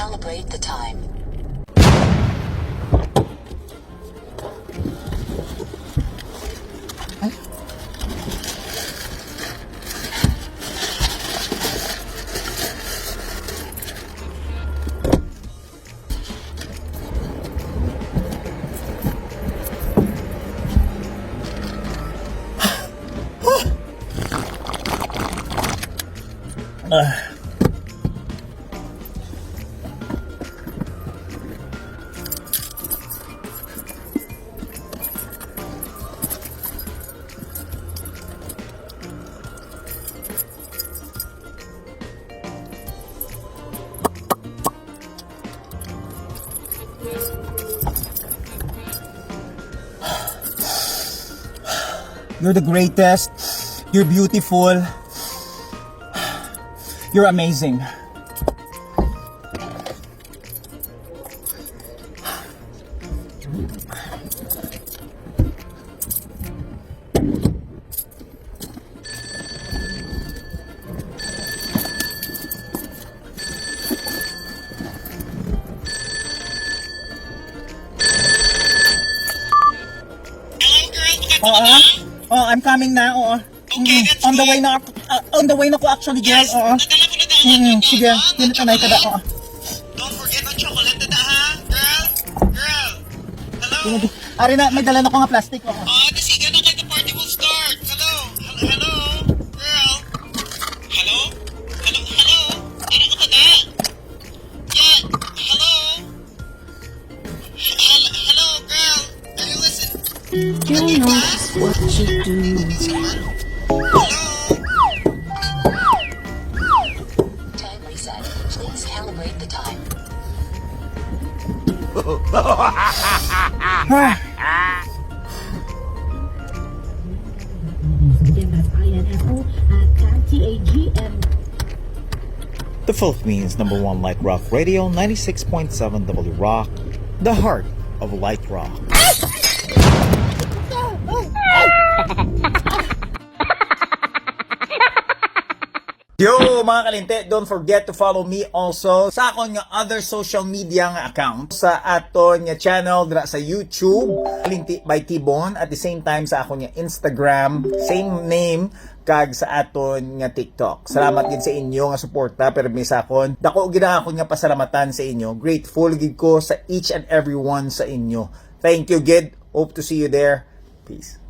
calibrate the time. You're the greatest. You're beautiful. You're amazing. Oh, I'm coming na. Oo. Okay, let's On the go. way na on the way na ko actually, girl. Yes, Oo. nadala ko na dahil. Sige, tinanay ka na. Oo. Don't forget ang chocolate na ha, girl. Girl. Hello. Ari na, may dala na ko nga plastic. Oo. Oh, sige na kayo, the party will start. Hello. Hello. Girl. Hello. Hello. Ano ka ba na? Yeah. Hello. Hello, girl. Are you listening? You know what you do. Time reset. Please calibrate the time. The Philippines' #1 light rock radio, 96.7 W Rock, the heart of light rock. Yo mga kalinte, don't forget to follow me also sa akong nga other social media nga account sa aton nga channel dra sa YouTube, Kalinti by TBON, at the same time sa akong nga Instagram, same name kag sa aton nga TikTok. Salamat gid sa inyo nga suporta, pero may sakon dako gid ako nga pasalamatan sa inyo. Grateful gid ko sa each and every one sa inyo. Thank you gid. Hope to see you there. Peace.